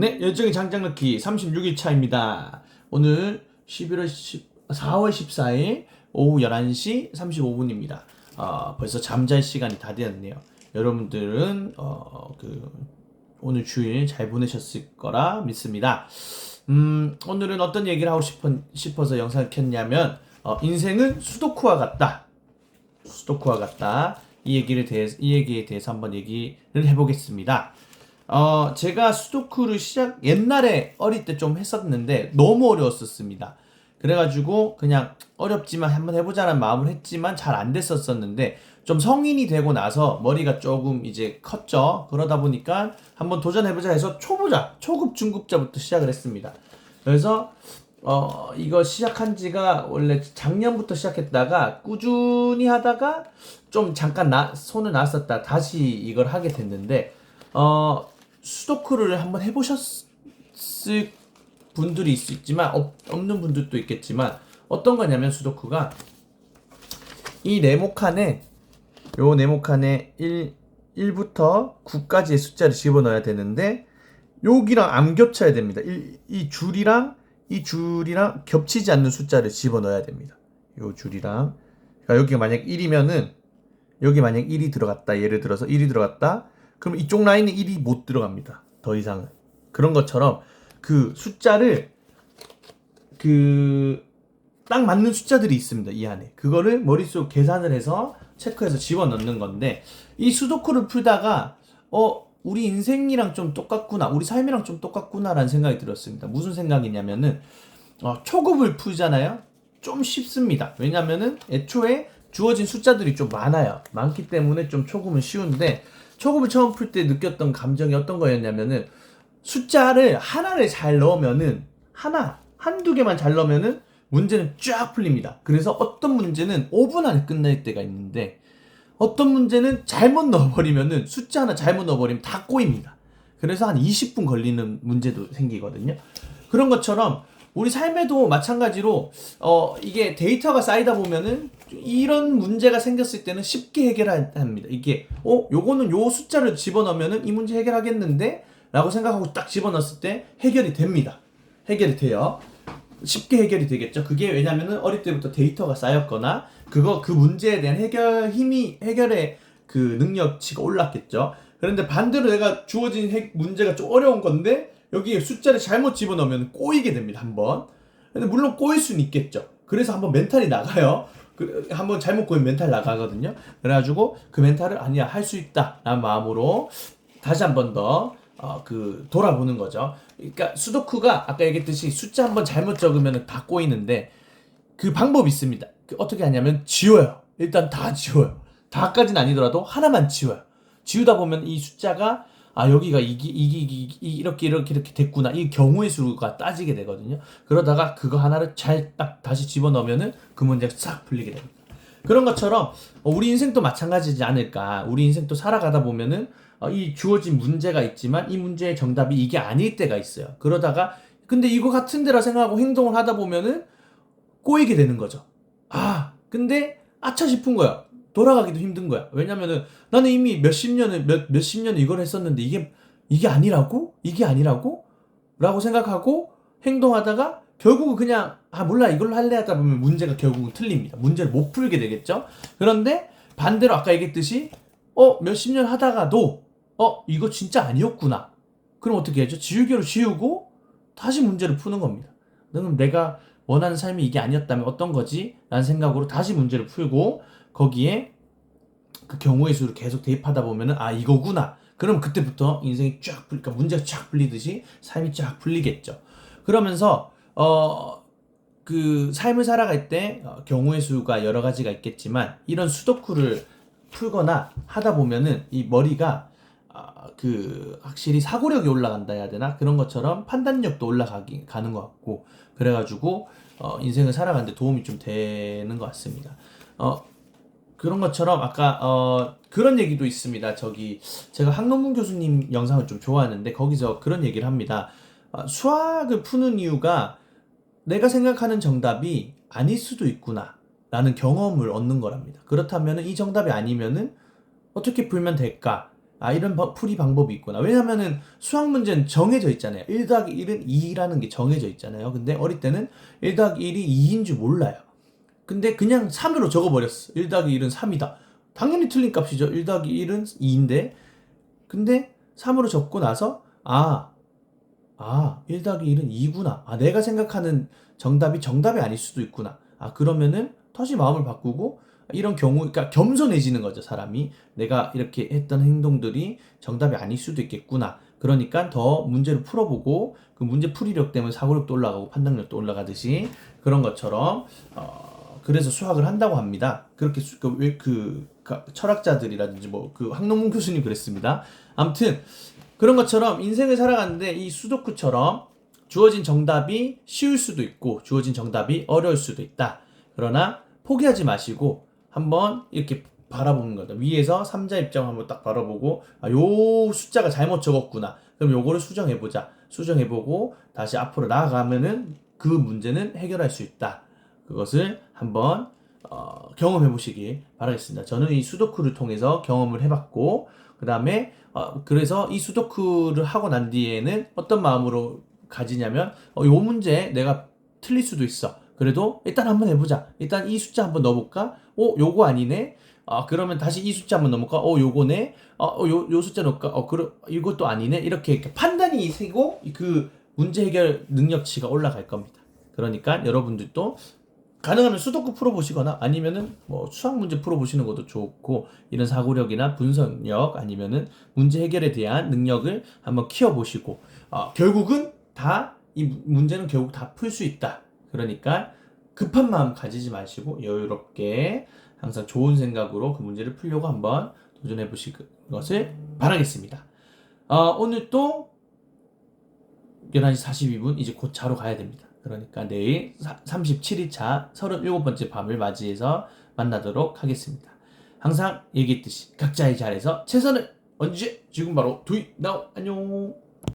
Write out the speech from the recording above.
네, 열정의 장장 넣기 36일 차입니다. 오늘 4월 14일 오후 11시 35분입니다. 벌써 잠잘 시간이 다 되었네요. 여러분들은 오늘 주일 잘 보내셨을 거라 믿습니다. 오늘은 어떤 얘기를 하고 싶어서 영상을 켰냐면 인생은 수도쿠와 같다. 수도쿠와 같다. 이 얘기에 대해서 한번 얘기를 해보겠습니다. 제가 수도쿠를 옛날에 어릴 때 좀 했었는데 너무 어려웠었습니다. 그래가지고 그냥 어렵지만 한번 해보자는 마음을 했지만 잘 안 됐었는데 좀 성인이 되고 나서 머리가 조금 이제 컸죠. 그러다 보니까 한번 도전해보자 해서 초급 중급자부터 시작을 했습니다. 그래서 이거 시작한 지가 원래 작년부터 시작했다가 꾸준히 하다가 좀 잠깐 손을 놨었다 다시 이걸 하게 됐는데 수도쿠를 한번 해보셨을 분들이 있지만 없는 분들도 있겠지만 어떤 거냐면 수도쿠가 이 네모칸에 1부터 9까지의 숫자를 집어넣어야 되는데 여기랑 안 겹쳐야 됩니다. 이 줄이랑 겹치지 않는 숫자를 집어넣어야 됩니다. 요 줄이랑 그러니까 여기가 만약 1이면은 여기 만약 1이 들어갔다. 예를 들어서 1이 들어갔다. 그럼 이쪽 라인에 1이 못 들어갑니다. 더 이상은. 그런 것처럼 그 숫자를 딱 맞는 숫자들이 있습니다. 이 안에. 그거를 머릿속 계산을 해서 체크해서 집어넣는 건데 이 수도쿠를 풀다가 우리 인생이랑 좀 똑같구나. 우리 삶이랑 좀 똑같구나라는 생각이 들었습니다. 무슨 생각이냐면은 초급을 풀잖아요. 좀 쉽습니다. 왜냐면은 애초에 주어진 숫자들이 좀 많기 때문에 좀 초급은 쉬운데 초급을 처음 풀 때 느꼈던 감정이 어떤 거였냐면은 숫자를 하나를 잘 넣으면은 한두 개만 잘 넣으면은 문제는 쫙 풀립니다. 그래서 어떤 문제는 5분 안에 끝날 때가 있는데 어떤 문제는 잘못 넣어버리면은 숫자 하나 잘못 넣어버리면 다 꼬입니다. 그래서 한 20분 걸리는 문제도 생기거든요. 그런 것처럼 우리 삶에도 마찬가지로 이게 데이터가 쌓이다 보면은 이런 문제가 생겼을 때는 쉽게 해결합니다. 이게 요거는 요 숫자를 집어넣으면은 이 문제 해결하겠는데 라고 생각하고 딱 집어넣었을 때 해결이 됩니다. 해결이 돼요. 쉽게 해결이 되겠죠. 그게 왜냐면은 어릴 때부터 데이터가 쌓였거나 그 문제에 대한 해결의 그 능력치가 올랐겠죠. 그런데 반대로 내가 주어진 문제가 좀 어려운 건데 여기에 숫자를 잘못 집어넣으면 꼬이게 됩니다. 한번. 근데 물론 꼬일 수는 있겠죠. 그래서 한번 멘탈이 나가요. 한번 잘못 꼬이면 멘탈 나가거든요. 그래가지고 그 멘탈을 아니야 할 수 있다 라는 마음으로 다시 한번 더 돌아보는 거죠. 그러니까 수도쿠가 아까 얘기했듯이 숫자 한번 잘못 적으면 다 꼬이는데 그 방법이 있습니다. 어떻게 하냐면 지워요. 일단 다 지워요. 다까지는 아니더라도 하나만 지워요. 지우다 보면 이 숫자가 여기가 이렇게 됐구나. 이 경우의 수가 따지게 되거든요. 그러다가 그거 하나를 잘 딱 다시 집어넣으면은 그 문제가 싹 풀리게 됩니다. 그런 것처럼 우리 인생도 마찬가지지 않을까. 우리 인생도 살아가다 보면은 이 주어진 문제가 있지만 이 문제의 정답이 이게 아닐 때가 있어요. 그러다가 근데 이거 같은 데라 생각하고 행동을 하다 보면은 꼬이게 되는 거죠. 근데 아차 싶은 거야. 돌아가기도 힘든 거야. 왜냐면은 나는 이미 몇십 년을 이걸 했었는데 이게 아니라고? 이게 아니라고? 라고 생각하고 행동하다가 결국은 그냥 몰라 이걸로 할래 하다 보면 문제가 결국은 틀립니다. 문제를 못 풀게 되겠죠. 그런데 반대로 아까 얘기했듯이 몇십 년 하다가도 이거 진짜 아니었구나. 그럼 어떻게 해야죠? 지우개로 지우고 다시 문제를 푸는 겁니다. 그럼 내가 원하는 삶이 이게 아니었다면 어떤 거지? 라는 생각으로 다시 문제를 풀고 거기에 그 경우의 수를 계속 대입하다 보면은 이거구나. 그럼 그때부터 인생이 그러니까 문제가 쫙 풀리듯이 삶이 쫙 풀리겠죠. 그러면서 그 삶을 살아갈 때 경우의 수가 여러 가지가 있겠지만 이런 수도쿠를 풀거나 하다 보면은 이 머리가 확실히 사고력이 올라간다 해야 되나? 그런 것처럼 판단력도 가는 것 같고 그래가지고 인생을 살아가는데 도움이 좀 되는 것 같습니다. 그런 것처럼 아까 그런 얘기도 있습니다. 제가 학론문 교수님 영상을 좀 좋아하는데 거기서 그런 얘기를 합니다. 수학을 푸는 이유가 내가 생각하는 정답이 아닐 수도 있구나 라는 경험을 얻는 거랍니다. 그렇다면 이 정답이 아니면은 어떻게 풀면 될까? 이런 풀이 방법이 있구나. 왜냐면은 수학 문제는 정해져 있잖아요. 1 더하기 1은 2라는 게 정해져 있잖아요. 근데 어릴 때는 1 더하기 1이 2인 줄 몰라요. 근데 그냥 3으로 적어버렸어. 1 더하기 1은 3이다. 당연히 틀린 값이죠. 1 더하기 1은 2인데. 근데 3으로 적고 나서 1 더하기 1은 2구나. 내가 생각하는 정답이 아닐 수도 있구나. 그러면은 다시 마음을 바꾸고 이런 경우, 그러니까 겸손해지는 거죠, 사람이. 내가 이렇게 했던 행동들이 정답이 아닐 수도 있겠구나. 그러니까 더 문제를 풀어보고 그 문제 풀이력 때문에 사고력도 올라가고 판단력도 올라가듯이 그런 것처럼 그래서 수학을 한다고 합니다. 그렇게 철학자들이라든지 뭐 그 황농문 교수님 그랬습니다. 아무튼 그런 것처럼 인생을 살아가는데 이 수도쿠처럼 주어진 정답이 쉬울 수도 있고 주어진 정답이 어려울 수도 있다. 그러나 포기하지 마시고 한번 이렇게 바라보는 거다. 위에서 3자 입장을 한번 딱 바라보고 요 숫자가 잘못 적었구나. 그럼 요거를 수정해보자. 수정해보고 다시 앞으로 나아가면은 그 문제는 해결할 수 있다. 그것을 한번 경험해 보시기 바라겠습니다. 저는 이 수도쿠를 통해서 경험을 해봤고 그 다음에 그래서 이 수도쿠를 하고 난 뒤에는 어떤 마음으로 가지냐면 요 문제 내가 틀릴 수도 있어. 그래도 일단 한번 해보자. 일단 이 숫자 한번 넣어볼까? 요거 아니네. 그러면 다시 이 숫자 한번 넣어볼까? 요거네. 요 숫자 넣을까? 그럼 이것도 아니네. 이렇게 판단이 세고 그 문제 해결 능력치가 올라갈 겁니다. 그러니까 여러분들도 가능하면 수도쿠 풀어보시거나 아니면은 뭐 수학 문제 풀어보시는 것도 좋고 이런 사고력이나 분석력 아니면은 문제 해결에 대한 능력을 한번 키워보시고 결국은 이 문제는 결국 다 풀 수 있다. 그러니까 급한 마음 가지지 마시고 여유롭게 항상 좋은 생각으로 그 문제를 풀려고 한번 도전해 보실 것을 바라겠습니다. 오늘 또 11시 42분 이제 곧 자러 가야 됩니다. 그러니까 내일 37일차 37번째 밤을 맞이해서 만나도록 하겠습니다. 항상 얘기했듯이 각자의 자리에서 최선을 언제 지금 바로 do it now 안녕.